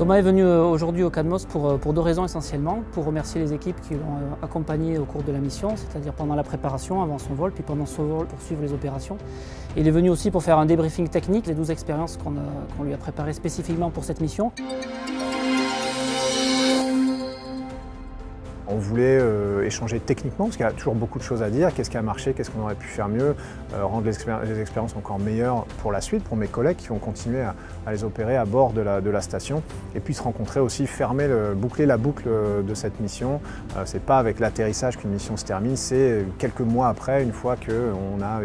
Thomas est venu aujourd'hui au CADMOS pour deux raisons essentiellement. Pour remercier les équipes qui l'ont accompagné au cours de la mission, c'est-à-dire pendant la préparation, avant son vol, puis pendant son vol pour suivre les opérations. Et il est venu aussi pour faire un débriefing technique, les 12 expériences qu'on lui a préparées spécifiquement pour cette mission. On voulait échanger techniquement, parce qu'il y a toujours beaucoup de choses à dire. Qu'est-ce qui a marché, qu'est-ce qu'on aurait pu faire mieux, rendre les expériences encore meilleures pour la suite, pour mes collègues qui vont continuer à les opérer à bord de la station. Et puis se rencontrer aussi, boucler la boucle de cette mission. C'est pas avec l'atterrissage qu'une mission se termine, c'est quelques mois après, une fois qu'on a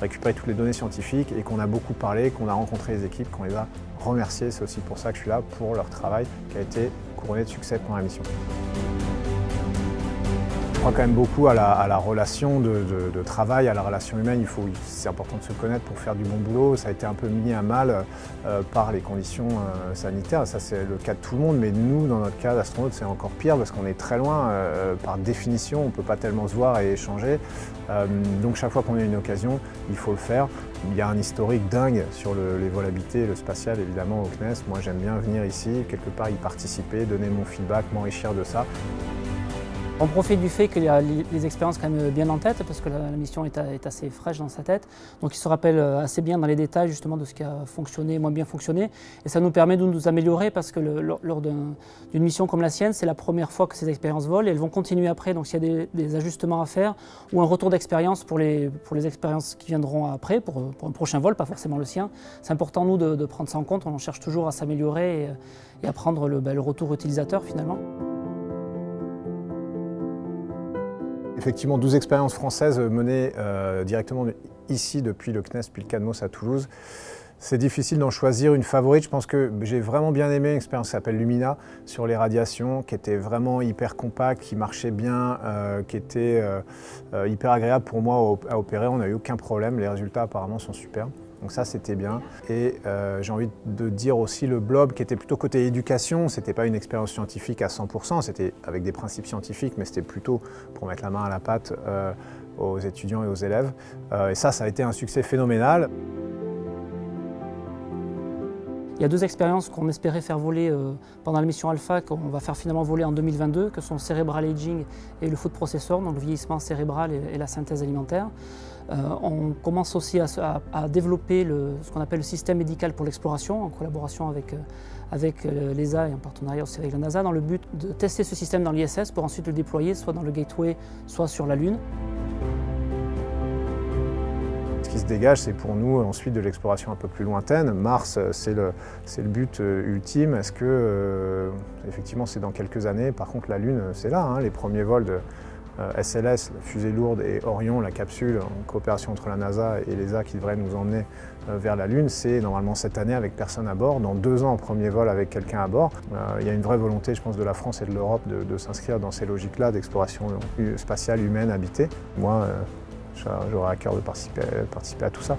récupéré toutes les données scientifiques et qu'on a beaucoup parlé, qu'on a rencontré les équipes, qu'on les a remerciées. C'est aussi pour ça que je suis là, pour leur travail qui a été couronné de succès pendant la mission. Je crois quand même beaucoup à la relation de travail, à la relation humaine. C'est important de se connaître pour faire du bon boulot. Ça a été un peu mis à mal par les conditions sanitaires. Ça, c'est le cas de tout le monde. Mais nous, dans notre cas d'astronaute, c'est encore pire parce qu'on est très loin. Par définition, on ne peut pas tellement se voir et échanger. Donc chaque fois qu'on a une occasion, il faut le faire. Il y a un historique dingue sur les vols habités, le spatial évidemment au CNES. Moi, j'aime bien venir ici, quelque part y participer, donner mon feedback, m'enrichir de ça. On profite du fait qu'il y a les expériences quand même bien en tête parce que la mission est assez fraîche dans sa tête. Donc il se rappelle assez bien dans les détails justement de ce qui a fonctionné, moins bien fonctionné. Et ça nous permet de nous améliorer parce que lors d'une mission comme la sienne, c'est la première fois que ces expériences volent et elles vont continuer après. Donc s'il y a des ajustements à faire ou un retour d'expérience pour les expériences qui viendront après, pour un prochain vol, pas forcément le sien, c'est important nous de prendre ça en compte. On cherche toujours à s'améliorer et à prendre le retour utilisateur finalement. Effectivement, 12 expériences françaises menées directement ici depuis le CNES, puis le CADMOS à Toulouse. C'est difficile d'en choisir une favorite. Je pense que j'ai vraiment bien aimé une expérience qui s'appelle Lumina sur les radiations, qui était vraiment hyper compacte, qui marchait bien, qui était hyper agréable pour moi à opérer. On n'a eu aucun problème, les résultats apparemment sont super. Donc ça, c'était bien. Et j'ai envie de dire aussi le Blob, qui était plutôt côté éducation. C'était pas une expérience scientifique à 100%, c'était avec des principes scientifiques, mais c'était plutôt pour mettre la main à la pâte aux étudiants et aux élèves. Et ça a été un succès phénoménal. Il y a deux expériences qu'on espérait faire voler pendant la mission Alpha, qu'on va faire finalement voler en 2022, que sont Cerebral Aging et le Food Processor, donc le vieillissement cérebral et la synthèse alimentaire. On commence aussi à développer ce qu'on appelle le système médical pour l'exploration, en collaboration avec l'ESA et en partenariat aussi avec la NASA, dans le but de tester ce système dans l'ISS pour ensuite le déployer soit dans le Gateway, soit sur la Lune. Ce qui se dégage, c'est pour nous ensuite de l'exploration un peu plus lointaine. Mars, c'est le but ultime. Est-ce que, effectivement, c'est dans quelques années. Par contre, la Lune, c'est là. Hein, les premiers vols de SLS, la fusée lourde, et Orion, la capsule, en coopération entre la NASA et l'ESA qui devrait nous emmener vers la Lune, c'est normalement cette année avec personne à bord. Dans 2 ans, premier vol avec quelqu'un à bord. Il y a une vraie volonté, je pense, de la France et de l'Europe de s'inscrire dans ces logiques-là d'exploration spatiale humaine habitée. Moi, j'aurais à cœur de participer à tout ça.